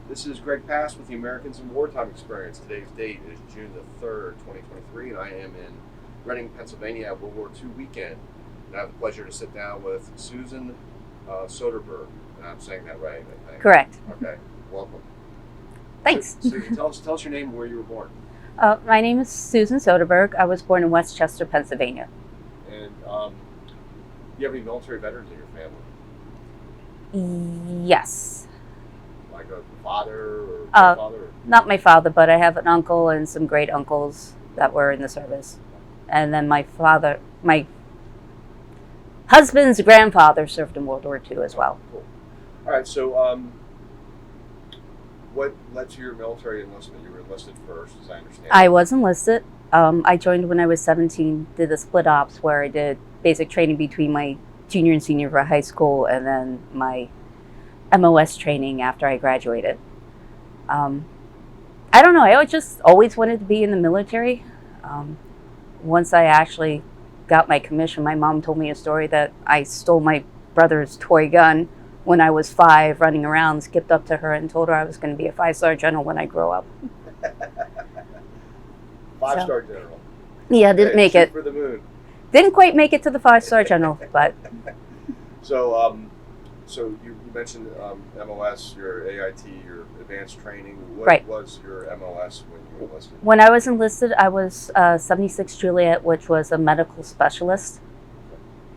This is Greg Pass with the Americans in Wartime Experience. Today's date is June the 3rd, 2023, and I am in Reading, Pennsylvania at World War II weekend. And I have the pleasure to sit down with Susan Soderberg. And I'm saying that right, I think. Correct. Okay, welcome. Thanks. Susan, tell us your name and where you were born. My name is Susan Soderberg. I was born in Westchester, Pennsylvania. And do you have any military veterans in your family? Yes. Like a father or grandfather? Not my father, but I have an uncle and some great uncles that were in the service. And then my husband's grandfather served in World War II as well. Cool. All right, so what led to your military enlistment? You were enlisted first, as I understand. I was enlisted. I joined when I was 17, did the split ops where I did basic training between my junior and senior for high school and then my MOS training after I graduated. I don't know, I just always wanted to be in the military. Once I actually got my commission, my mom told me a story that I stole my brother's toy gun when I was 5, running around, skipped up to her and told her I was going to be a 5-star general when I grow up. 5-star general. Yeah, didn't make it. For the moon. Didn't quite make it to the 5-star general, but. So you mentioned MOS, your AIT, your advanced training. What Right. was your MOS when you enlisted? When I was enlisted, I was 76 Juliet, which was a medical specialist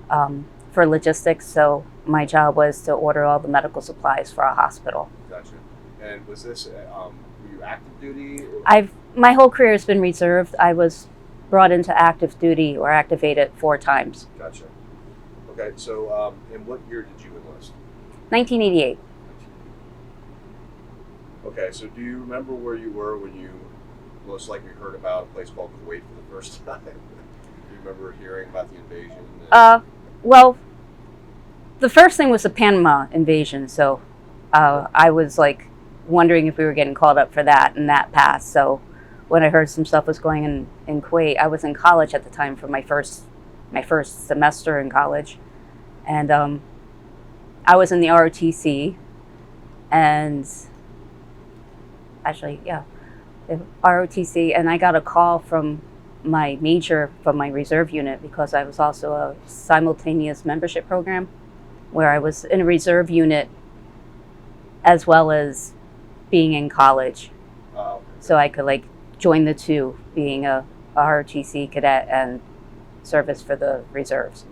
for logistics. So my job was to order all the medical supplies for a hospital. Gotcha. And was this, were you active duty? Or? My whole career has been reserved. I was brought into active duty or activated 4 times. Gotcha. Okay, so in what year did you enlist? 1988. Okay, so do you remember where you were when you most likely heard about a place called Kuwait for the first time? Do you remember hearing about the invasion? Well, the first thing was the Panama invasion, so I was like wondering if we were getting called up for that, and that passed. So when I heard some stuff was going on in Kuwait, I was in college at the time for my first semester in college, and I was in the ROTC, and actually, yeah, the ROTC, and I got a call from my major from my reserve unit because I was also a simultaneous membership program where I was in a reserve unit as well as being in college. Okay. So I could like join the two, being a ROTC cadet and service for the reserves.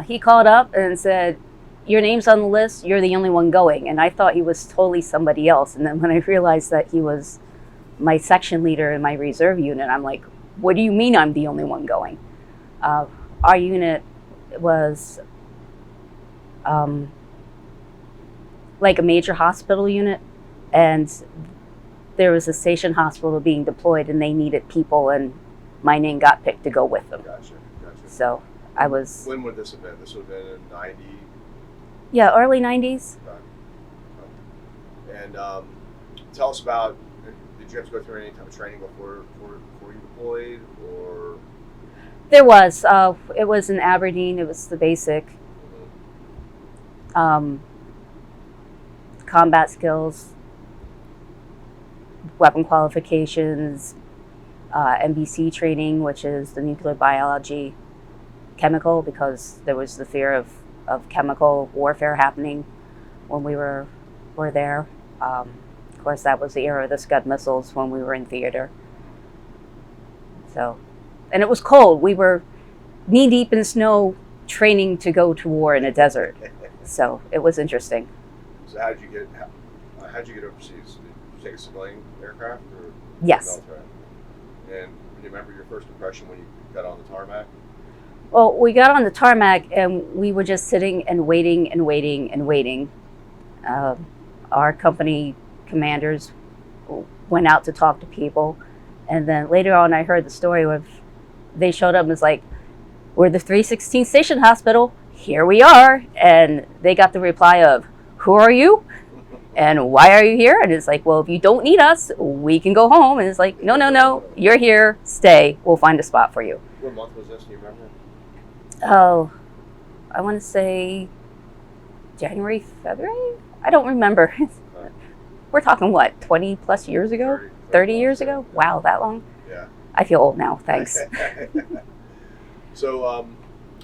He called up and said, "Your name's on the list, you're the only one going." And I thought he was totally somebody else. And then when I realized that he was my section leader in my reserve unit, I'm like, what do you mean I'm the only one going? Our unit was like a major hospital unit, and there was a station hospital being deployed and they needed people, and my name got picked to go with them. Gotcha. So I was... When would this have been? This would have been in 90? Yeah, early 90s. And tell us about, did you have to go through any type of training before you deployed, or? There was. It was in Aberdeen. It was the basic combat skills, weapon qualifications, NBC training, which is the nuclear biology chemical, because there was the fear of chemical warfare happening when we were there. Of course, that was the era of the Scud missiles when we were in theater. So, and it was cold. We were knee deep in snow training to go to war in a desert. So it was interesting. So how did you get overseas? Did you take a civilian aircraft? Or Yes. And do you remember your first impression when you got on the tarmac? Well, we got on the tarmac and we were just sitting and waiting and waiting and waiting. Our company commanders went out to talk to people. And then later on, I heard the story of they showed up and was like, "We're the 316 Station Hospital. Here we are." And they got the reply of, "Who are you? And why are you here?" And it's like, "Well, if you don't need us, we can go home." And it's like, no, you're here. Stay. We'll find a spot for you. What month was this? Do you remember? Oh, I want to say January, February? I don't remember. We're talking what, 20 plus years ago? 30 years ago? Wow, that long? Yeah. I feel old now, thanks. So,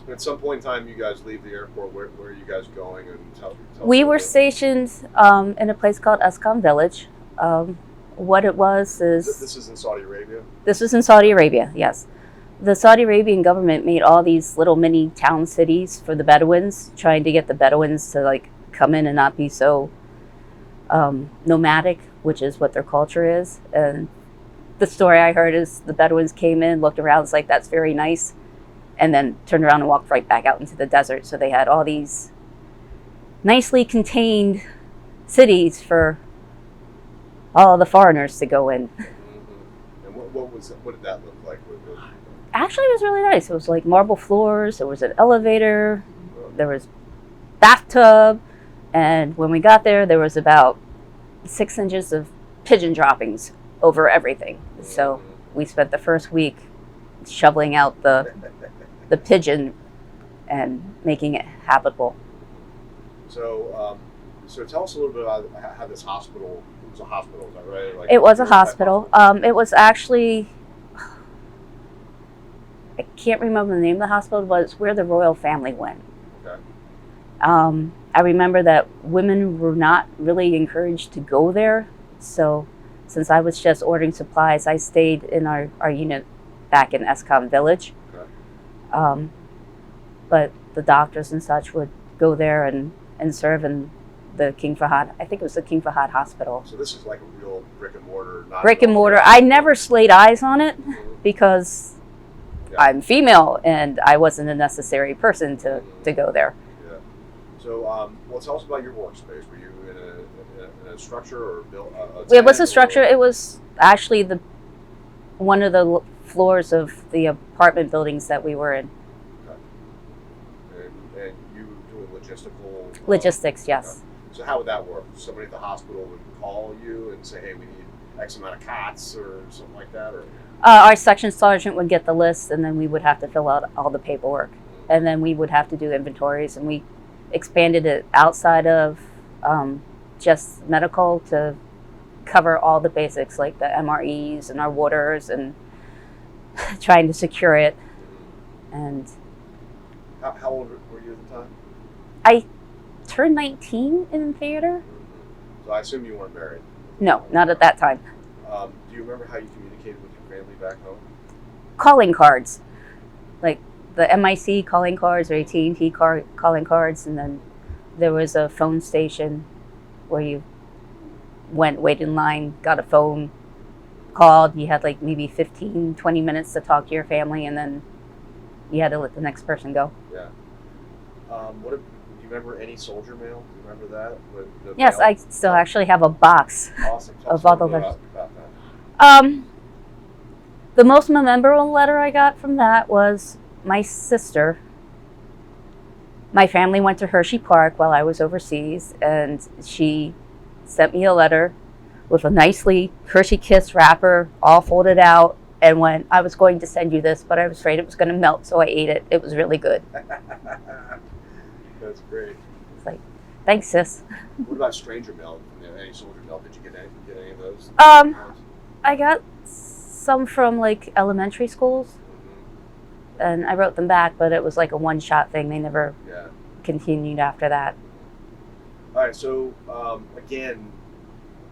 at some point in time, you guys leave the airport. Where are you guys going? And tell We us were a bit. stationed in a place called Escom Village. What it was is... This is in Saudi Arabia? This was in Saudi Arabia, yes. The Saudi Arabian government made all these little mini town cities for the Bedouins, trying to get the Bedouins to like come in and not be so nomadic, which is what their culture is. And the story I heard is the Bedouins came in, looked around, was like, that's very nice, and then turned around and walked right back out into the desert. So they had all these nicely contained cities for all the foreigners to go in. Mm-hmm. And what did that look like? Actually, it was really nice. It was like marble floors, there was an elevator, there was bathtub, and when we got there, there was about 6 inches of pigeon droppings over everything. So we spent the first week shoveling out the pigeon and making it habitable. So tell us a little bit about how this hospital. It was a hospital, is that right? Like, it was a hospital. It was actually, I can't remember the name of the hospital, but it's where the royal family went. Okay. I remember that women were not really encouraged to go there. So since I was just ordering supplies, I stayed in our unit back in Escom Village. Okay. But the doctors and such would go there and serve in the King Fahad. I think it was the King Fahad Hospital. So this is like a real brick and mortar. Brick and mortar. I never laid eyes on it because I'm female and I wasn't a necessary person to go there. Yeah. So, well, tell us about your workspace. Were you in a structure or built? It was a structure. It was actually one of the floors of the apartment buildings that we were in. Okay. And you doing logistical? Logistics, yes. Okay. So how would that work? Somebody at the hospital would call you and say, "Hey, we need X amount of cots," or something like that, or? Our section sergeant would get the list, and then we would have to fill out all the paperwork, and then we would have to do inventories, and we expanded it outside of just medical to cover all the basics like the MREs and our waters and trying to secure it. And how old were you at the time? I turned 19 in theater. So I assume you weren't married. No, not at that time. Do you remember how you communicated with your family back home? Calling cards, like the MIC calling cards or AT&T calling cards, and then there was a phone station where you waited in line, got a phone, called, you had like maybe 15-20 minutes to talk to your family, and then you had to let the next person go. Yeah. Do you remember any soldier mail? Do you remember that? Yes, mail? I still actually have a box. Awesome. Of all the letters. About that. The most memorable letter I got from that was my sister. My family went to Hershey Park while I was overseas, and she sent me a letter with a nicely Hershey Kiss wrapper, all folded out, and went, I was going to send you this, but I was afraid it was going to melt, so I ate it. It was really good. That's great. It's like, thanks, sis. What about stranger mail? Any soldier mail? Did you get any of those? I got some from like elementary schools, and I wrote them back, but it was like a one-shot thing. They never continued after that. All right, so again,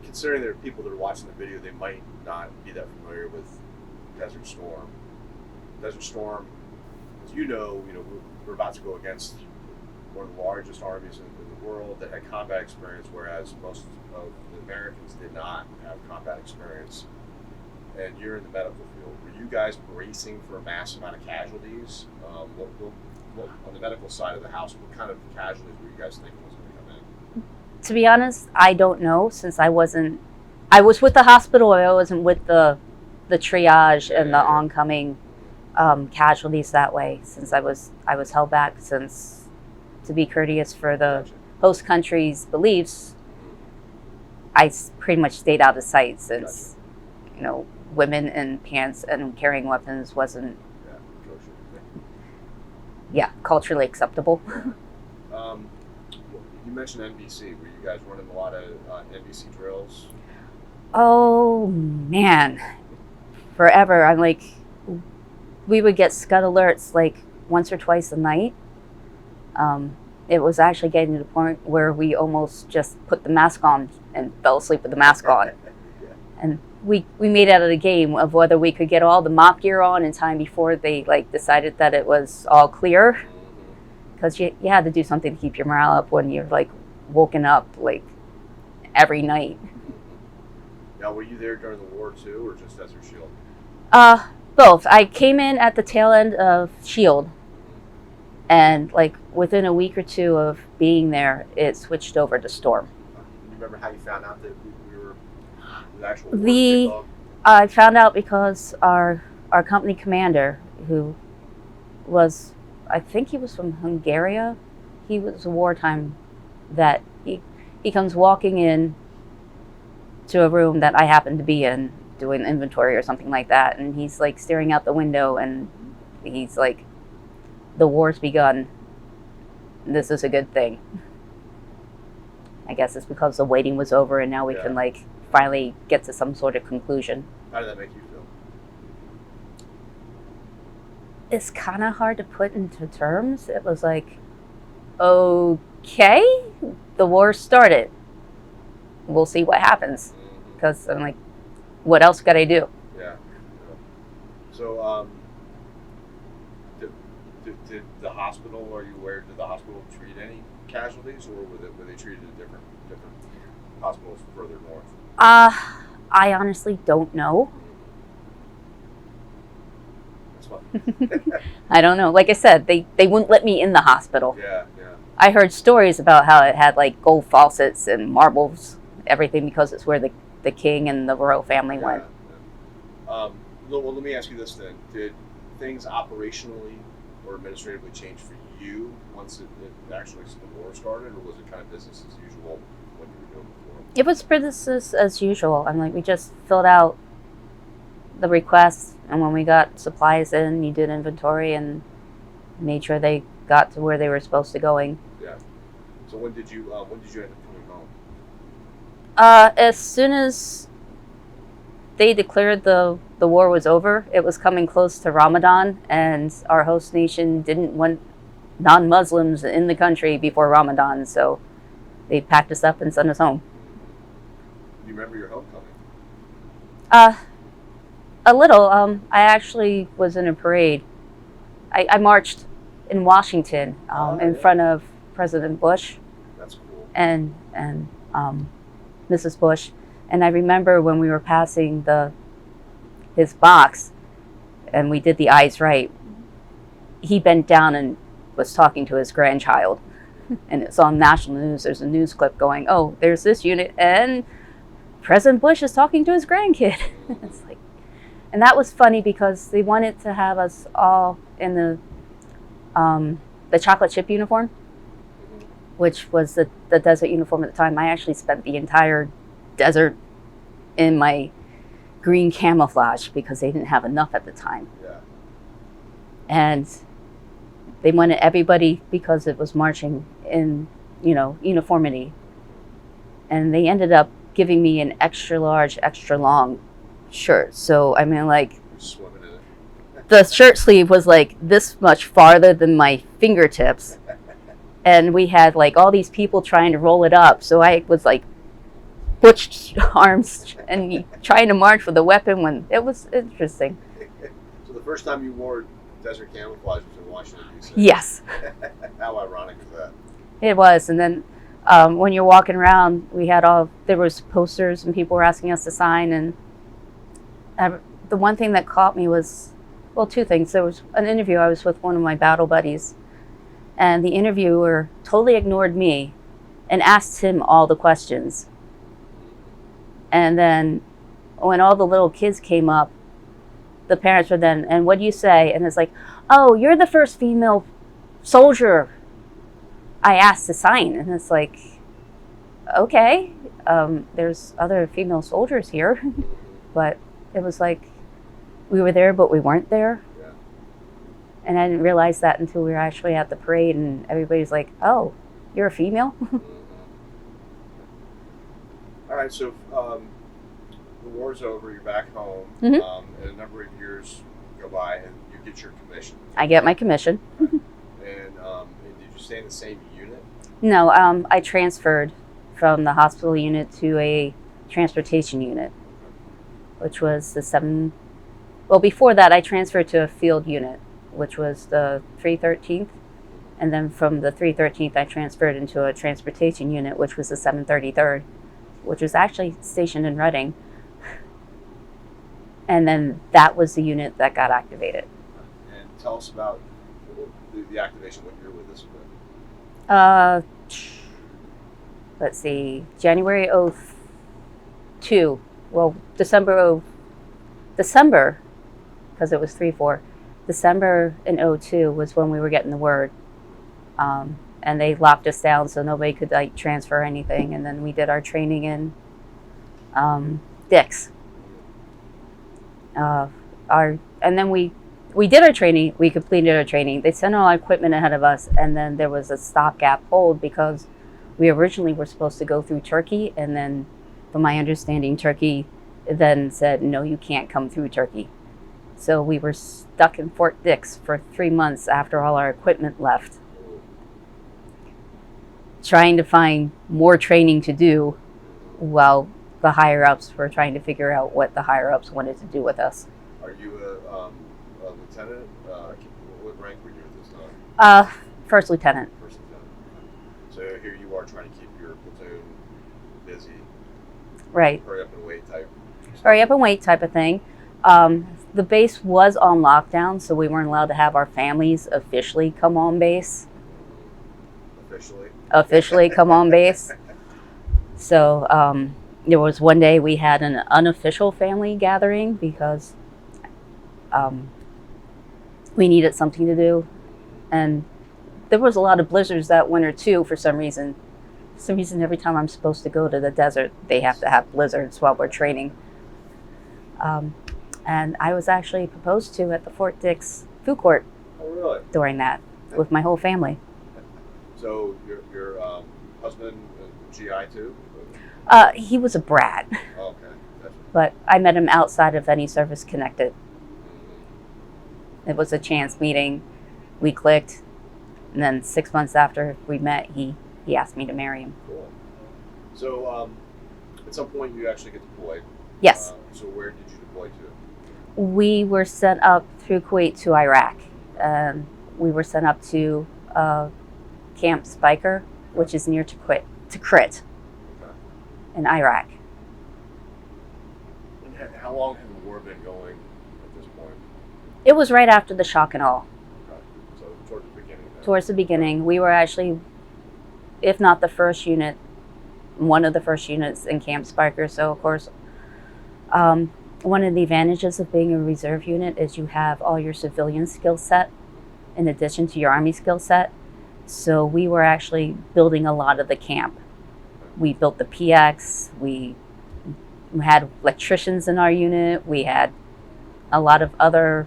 considering there are people that are watching the video, they might not be that familiar with Desert Storm. Desert Storm, as you know, we're about to go against one of the largest armies in the world that had combat experience, whereas most of the Americans did not have combat experience. And you're in the medical field. Were you guys bracing for a massive amount of casualties? What on the medical side of the house, what kind of casualties were you guys thinking was going to come in? To be honest, I don't know, since I was with the hospital, I wasn't with the triage and the oncoming casualties that way, since I was held back, since to be courteous for the host country's beliefs, I pretty much stayed out of sight, since women in pants and carrying weapons wasn't culturally acceptable. You mentioned NBC. Were you guys running a lot of NBC drills? Oh man, forever. I'm like, we would get scud alerts like once or twice a night. It was actually getting to the point where we almost just put the mask on and fell asleep with the mask on. Yeah. And we made out of the game of whether we could get all the mop gear on in time before they like decided that it was all clear. Because you had to do something to keep your morale up when you're like woken up like every night. Now, were you there during the war too, or just Desert Shield? Both. I came in at the tail end of Shield, and like within a week or two of being there, it switched over to Storm. You remember how you found out that we were the actual war kickoff? I found out because our company commander, who was, I think he was from Hungary, he was a wartime vet. He comes walking in to a room that I happened to be in doing inventory or something like that, and he's like staring out the window and he's like, the war's begun, this is a good thing. I guess it's because the waiting was over and now we can like finally get to some sort of conclusion. How did that make you feel? It's kind of hard to put into terms. It was like, okay, the war started, we'll see what happens. Because I'm like, what else could I do? Yeah. So, did the hospital, are you aware, did the hospital treat any casualties, or were they treated at different hospitals further north? I honestly don't know. That's fine. I don't know. Like I said, they wouldn't let me in the hospital. Yeah. I heard stories about how it had like gold faucets and marbles, everything, because it's where the king and the royal family went. Yeah. Well, let me ask you this then. Did things operationally or administratively change for you once it actually the war started, or was it kind of business as usual when you were doing before? It was business as usual. I'm like, we just filled out the requests, and when we got supplies in, you did inventory and made sure they got to where they were supposed to going. Yeah. So when did you end up coming home? As soon as they declared the war was over, it was coming close to Ramadan, and our host nation didn't want non-Muslims in the country before Ramadan, so they packed us up and sent us home. Do you remember your homecoming? A little. I actually was in a parade. I marched in Washington in front of President Bush. That's cool. And Mrs. Bush. And I remember when we were passing his box and we did the eyes right, he bent down and was talking to his grandchild. And it's on national news. There's a news clip going, oh, there's this unit and President Bush is talking to his grandkid. It's like, and that was funny because they wanted to have us all in the chocolate chip uniform, which was the desert uniform at the time. I actually spent the entire desert in my green camouflage because they didn't have enough at the time. Yeah. And they wanted everybody, because it was marching in, uniformity. And they ended up giving me an extra large, extra long shirt. So, I mean, like, You're swimming in it. the shirt sleeve was like this much farther than my fingertips. And we had like all these people trying to roll it up. So I was like butched arms and trying to march with a weapon when it was interesting. So the first time you wore desert camouflage was in Washington, D.C.? Yes. How ironic is that? It was. And then when you're walking around, there was posters and people were asking us to sign. And the one thing that caught me was, well, two things. There was an interview. I was with one of my battle buddies, and the interviewer totally ignored me and asked him all the questions. And then when all the little kids came up, the parents were then, and what do you say? And it's like, oh, you're the first female soldier I asked to sign. And it's like, okay, there's other female soldiers here. But it was like, we were there, but we weren't there. Yeah. And I didn't realize that until we were actually at the parade, and everybody's like, oh, you're a female. All right, so the war's over. You're back home, Mhm. and a number of years go by, and you get your commission. I get my commission. And did you stay in the same unit? No, I transferred from the hospital unit to a transportation unit, which was the 7. Well, before that, I transferred to a field unit, which was the 313th. And then from the 313th, I transferred into a transportation unit, which was the 733rd, which was actually stationed in Reading. And then that was the unit that got activated. And tell us about the activation, what year was this with? Let's see, January 02. Well, December, because it was 3-4. December in 02 was when we were getting the word. And they locked us down so nobody could like transfer anything. And then we did our training in Dix. And then we did our training. We completed our training. They sent all our equipment ahead of us, and then there was a stopgap hold because we originally were supposed to go through Turkey, and then, from my understanding, Turkey then said, no, you can't come through Turkey. So we were stuck in Fort Dix for 3 months after all our equipment left, trying to find more training to do while the higher-ups were trying to figure out what the higher-ups wanted to do with us. Are you a lieutenant? What rank were you at this time? First lieutenant. First lieutenant. So here you are trying to keep your platoon busy. Right. Hurry up and wait type. Hurry up and wait type of thing. The base was on lockdown, so we weren't allowed to have our families officially come on base. Officially come on base. So there was one day we had an unofficial family gathering because we needed something to do. And there was a lot of blizzards that winter too for some reason. For some reason, every time I'm supposed to go to the desert, they have to have blizzards while we're training. And I was actually proposed to at the Fort Dix food court. Oh, really? During that, with my whole family. So your husband, GI too? He was a brat. Oh, okay. But I met him outside of any service connected. It was a chance meeting. We clicked. And then 6 months after we met, he asked me to marry him. Cool. So at some point you actually get deployed. Yes. So where did you deploy to? We were sent up through Kuwait to Iraq. We were sent up to Camp Spiker, which is near Tikrit, Okay. in Iraq. And how long had the war been going at this point? It was right after the shock and awe. Okay. So towards the beginning then. Towards the beginning, we were actually, if not the first unit, one of the first units in Camp Spiker. So of course, one of the advantages of being a reserve unit is you have all your civilian skill set in addition to your Army skill set. So we were actually building a lot of the camp. We built the PX, we had electricians in our unit, we had a lot of other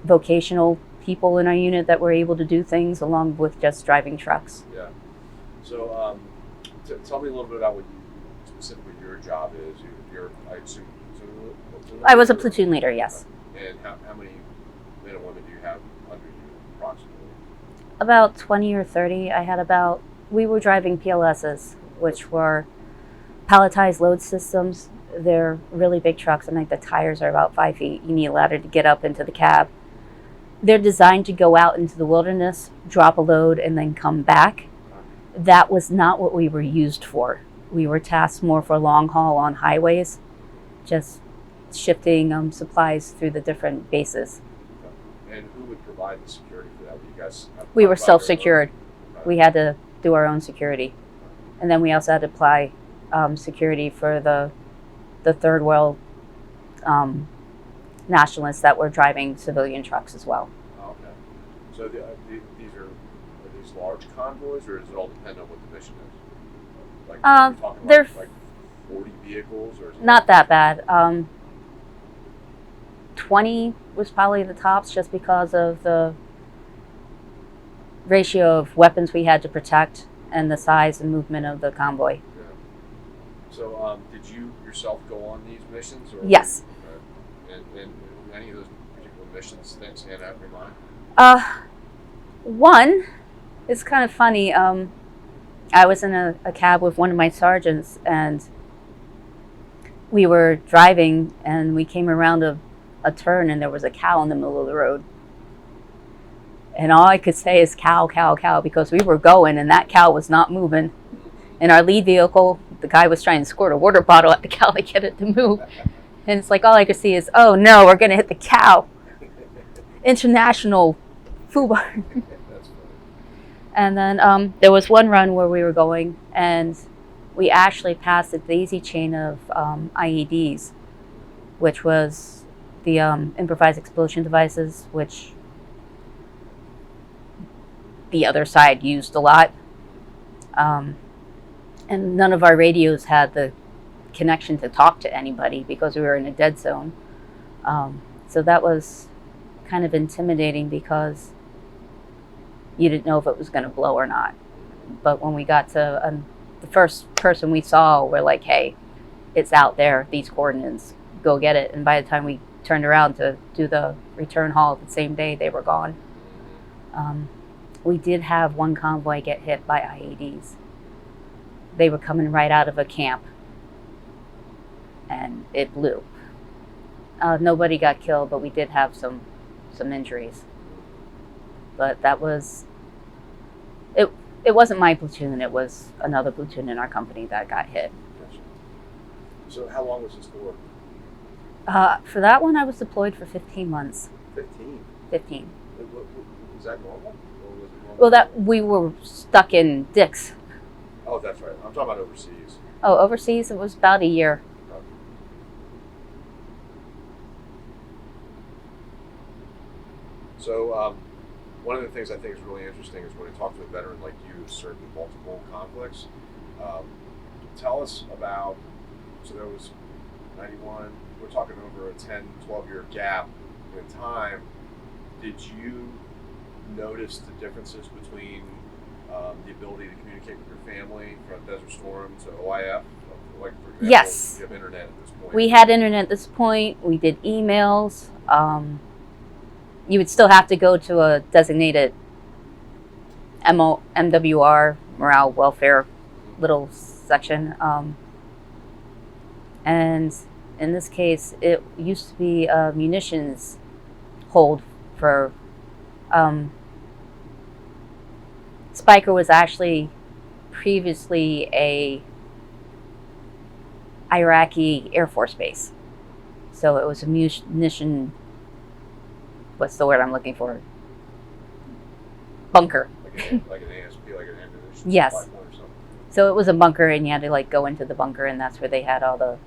vocational people in our unit that were able to do things along with just driving trucks. Yeah. So tell me a little bit about what specifically your job is. You're I assume, platoon I was a platoon leader, yes. And how many men and women do you have under you approximately? About 20 or 30. We were driving PLSs, which were palletized load systems. They're really big trucks. I think the tires are about 5 feet. You need a ladder to get up into the cab. They're designed to go out into the wilderness, drop a load, and then come back. That was not what we were used for. We were tasked more for long haul on highways, just shifting supplies through the different bases. Okay. And who would provide the security for that? You guys We were self-secured. We had to do our own security. And then we also had to apply security for the third world nationalists that were driving civilian trucks as well. Okay. So these are these large convoys, or does it all depend on what the mission is? Like, are we talking they're like 40 vehicles, or is it not that bad. 20 was probably the tops, just because of ratio of weapons we had to protect and the size and movement of the convoy. Yeah. So, did you yourself go on these missions? Or Yes. And any of those particular missions that stand out in your mind? One is kind of funny. I was in a cab with one of my sergeants, and we were driving, and we came around a turn, and there was a cow in the middle of the road. And all I could say is cow, cow, cow, because we were going, and that cow was not moving. In our lead vehicle, the guy was trying to squirt a water bottle at the cow to get it to move. And it's like, all I could see is, oh no, we're going to hit the cow. International FUBAR. That's funny. And then there was one run where we were going, and we actually passed a daisy chain of IEDs, which was the improvised explosion devices, which the other side used a lot. And none of our radios had the connection to talk to anybody because we were in a dead zone. So that was kind of intimidating because you didn't know if it was going to blow or not. But when we got to the first person we saw, we're like, hey, it's out there, these coordinates, go get it. And by the time we turned around to do the return haul the same day, they were gone. We did have one convoy get hit by IEDs. They were coming right out of a camp, and it blew. Nobody got killed, but we did have some injuries. But that was it. It wasn't my platoon. It was another platoon in our company that got hit. Gotcha. So how long was this for? For that one, I was deployed for 15 months. 15? 15. Was that normal? Or was it normal? Well, that we were stuck in Dix. Oh, that's right. I'm talking about overseas. Oh, overseas, it was about a year. Okay. So, one of the things I think is really interesting is when I talk to a veteran like you who's served in multiple conflicts. Tell us about, so there was 91, we're talking over a 10, 12-year gap in time. Did you notice the differences between the ability to communicate with your family from Desert Storm to OIF? Like, for example, Yes. you have internet at this point. We had internet at this point. We did emails. You would still have to go to a designated MWR, morale, welfare, little section. And in this case, it used to be a munitions hold for... Spiker was actually previously a Iraqi Air Force base. So it was a munition, what's the word I'm looking for? Bunker. Like an ASP, like an ammunition Yes. supply point or something. So it was a bunker, and you had to like go into the bunker, and that's where they had all the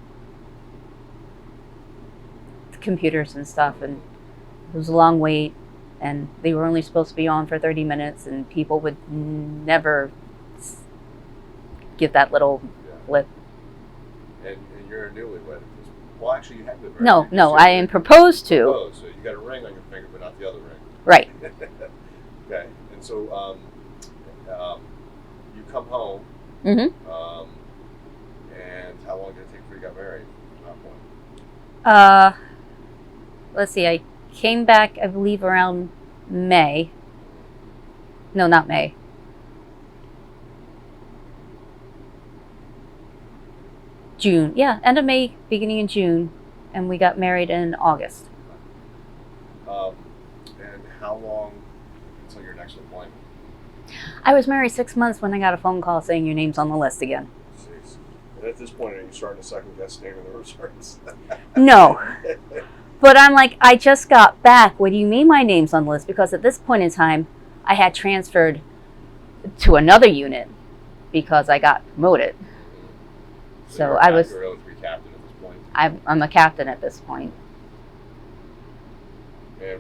computers and stuff, and it was a long wait, and they were only supposed to be on for 30 minutes, and people would never give that little blip. And you're a newlywed. Well, actually, you have been married. No, I am proposed to. Proposed, so you got a ring on your finger, but not the other ring. Right. Okay, and so you come home, Mm-hmm. and how long did it take before you got married at that point? Let's see, I came back, I believe, around May. No, not May. June. Yeah, end of May, beginning of June. And we got married in August. And how long until your next deployment? I was married 6 months when I got a phone call saying your name's on the list again. Jeez. And at this point, are you starting to second guess staying in the reserves? No. But I'm like, I just got back. What do you mean my name's on the list? Because at this point in time, I had transferred to another unit because I got promoted. So I was... You're a 03 captain at this point. I'm a captain at this point. And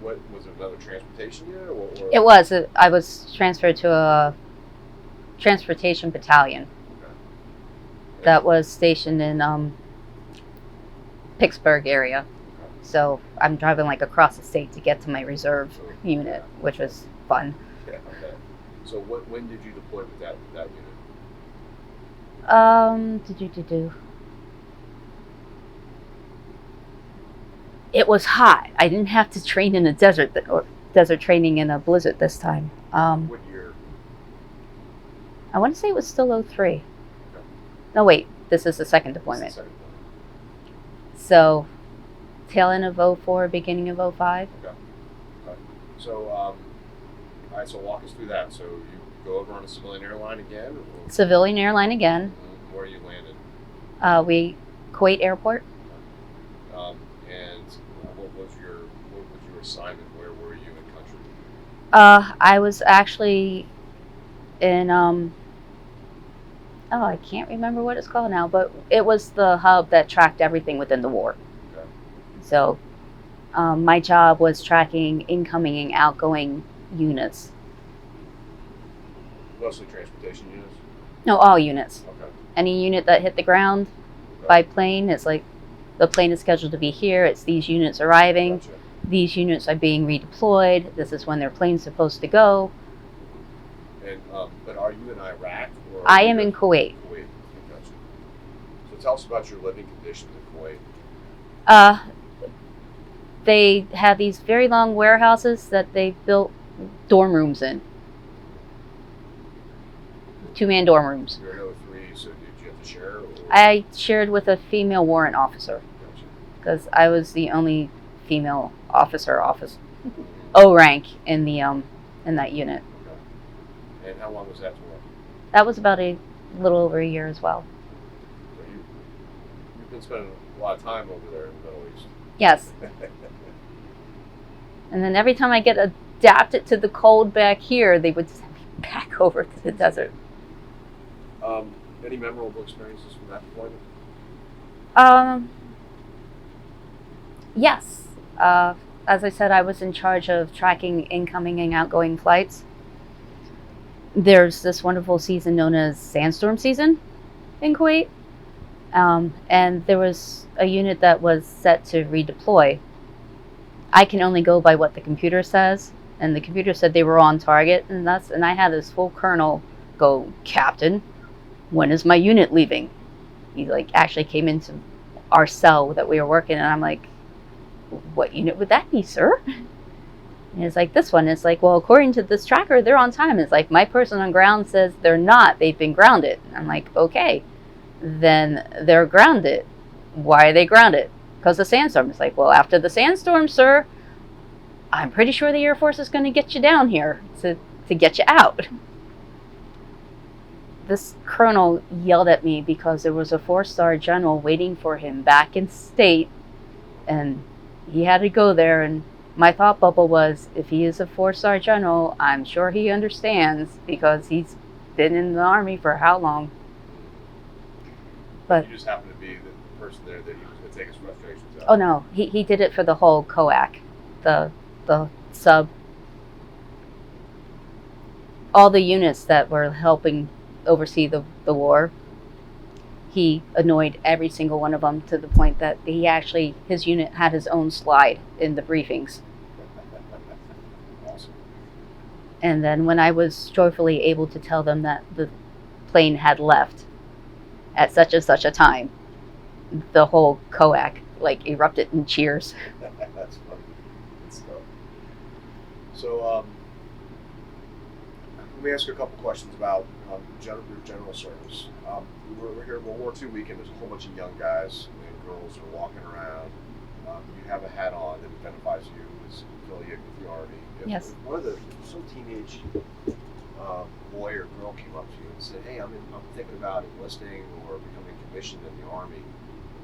what was it, another transportation unit? Or? It was. I was transferred to a transportation battalion Okay. that was stationed in Pittsburgh area. Okay. So I'm driving like across the state to get to my reserve So, unit, which was fun. Yeah. Okay. So when did you deploy with that unit? It was hot. I didn't have to train in the desert or desert training in a blizzard this time. What year? I want to say it was still 03. Okay. No, wait. This is the second deployment. So, tail end of 04, beginning of 05. Okay. So, all right. So walk us through that. So you go over on a civilian airline again. Or? Civilian airline again. Mm-hmm. Where you landed? Kuwait Airport. And what was your assignment? Where were you in country? I was actually in I can't remember what it's called now, but it was the hub that tracked everything within the war. Okay. So my job was tracking incoming and outgoing units. Mostly transportation units? No, all units. Okay. Any unit that hit the ground by plane, it's like the plane is scheduled to be here, it's these units arriving, Gotcha. These units are being redeployed, this is when their plane's supposed to go. And but are you in Iraq? Or I am in Kuwait. Kuwait. Gotcha. So tell us about your living conditions in Kuwait. They had these very long warehouses that they built dorm rooms in. 2-man dorm rooms. You're in 03, so did you have to share? Or? I shared with a female warrant officer Gotcha. because I was the only female officer, O rank in the in that unit. Okay. And how long was that for? That was about a little over a year as well. So you've been spending a lot of time over there in the Middle East. Yes. And then every time I get adapted to the cold back here, they would send me back over to the desert. Any memorable experiences from that deployment? Yes. As I said, I was in charge of tracking incoming and outgoing flights. There's this wonderful season known as sandstorm season in Kuwait. And there was a unit that was set to redeploy. I can only go by what the computer says, and the computer said they were on target, and I had this full colonel go, "Captain, when is my unit leaving?" He actually came into our cell that we were working in, and I'm like, "What unit would that be, sir?" And it's like, "This one." It's like, "Well, according to this tracker, they're on time." It's like, "My person on ground says they're not. They've been grounded." And I'm like, "Okay, then they're grounded. Why are they grounded?" "Because of the sandstorm." It's like, "Well, after the sandstorm, sir, I'm pretty sure the Air Force is going to get you down here to get you out." This colonel yelled at me because there was a 4-star general waiting for him back in state, and he had to go there. And my thought bubble was, if he is a 4-star general, I'm sure he understands, because he's been in the Army for how long? But you just happened to be the person there that he was going to take his frustrations out. Oh no, he did it for the whole COAC, the sub, all the units that were helping oversee the war. He annoyed every single one of them, to the point that his unit had his own slide in the briefings. Awesome. And then when I was joyfully able to tell them that the plane had left at such and such a time, the whole COAC erupted in cheers. That's funny. Good stuff. So, let me ask you a couple questions about your general service. We're here World War II weekend. There's a whole bunch of young guys and girls are walking around. You have a hat on that identifies you as affiliated with the Army. Yes. If one of some teenage boy or girl came up to you and said, "Hey, I'm thinking about enlisting or becoming commissioned in the Army,"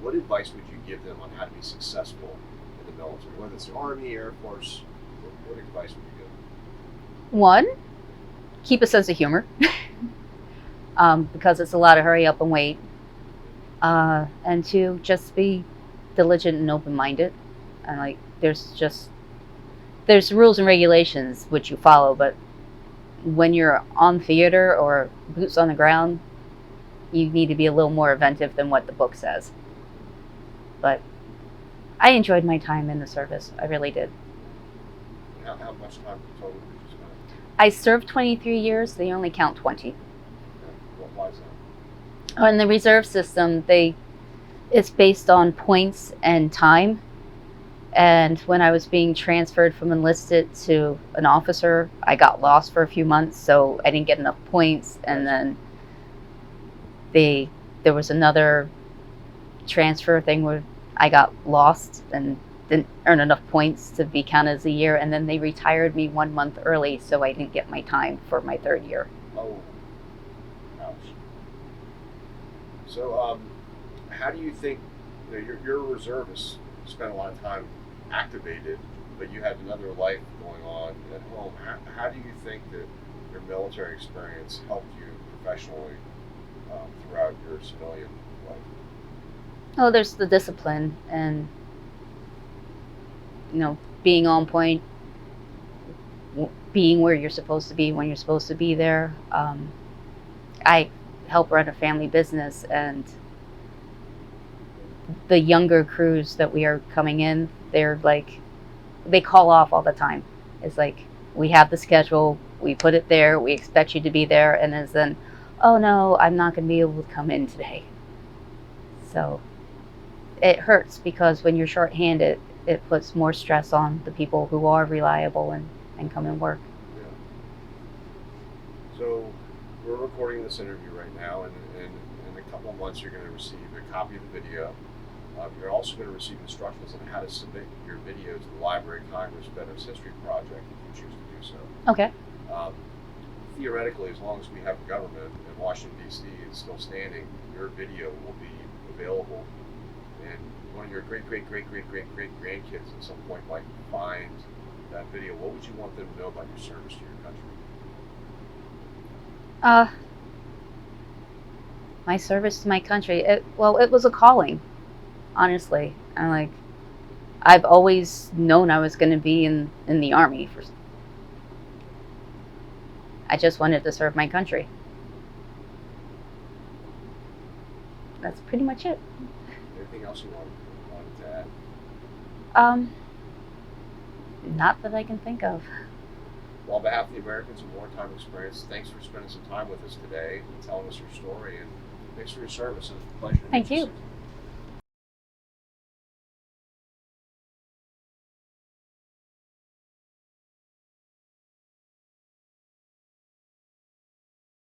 what advice would you give them on how to be successful in the military? Whether it's the Army, Air Force, what advice would you give? 1, keep a sense of humor, because it's a lot of hurry up and wait. And 2, just be diligent and open-minded. And there's rules and regulations which you follow, but when you're on theater or boots on the ground, you need to be a little more inventive than what the book says. But I enjoyed my time in the service. I really did. How much time total did you spend? I served 23 years. They only count 20. Okay. Why is that? In the reserve system, it's based on points and time. And when I was being transferred from enlisted to an officer, I got lost for a few months, so I didn't get enough points. And then there was another transfer thing where I got lost and didn't earn enough points to be counted as a year. And then they retired me 1 month early, so I didn't get my time for my third year. Oh, ouch. So, how do you think, you're a reservist, you spent a lot of time activated, but you had another life going on at home. How do you think that your military experience helped you professionally throughout your civilian life? Oh, there's the discipline and, being on point, being where you're supposed to be when you're supposed to be there. I help run a family business, and the younger crews that we are coming in, they call off all the time. It's like, we have the schedule, we put it there, we expect you to be there, and then, oh no, I'm not going to be able to come in today. So it hurts, because when you're shorthanded, it puts more stress on the people who are reliable and come and work. Yeah. So we're recording this interview right now, and in a couple of months you're going to receive a copy of the video. You're also going to receive instructions on how to submit your video to the Library of Congress Veterans History Project if you choose to do so. Okay. Theoretically, as long as we have a government and Washington, D.C. is still standing, your video will be available. And one of your great grandkids at some point might find that video. What would you want them to know about your service to your country? My service to my country, it was a calling, honestly. I've always known I was going to be in the Army. I just wanted to serve my country. That's pretty much it. Anything else you wanted to add? Not that I can think of. Well, on behalf of the Americans in Wartime Experience, thanks for spending some time with us today and telling us your story, and thanks for your service. It was a pleasure to meet Thank you. Susan.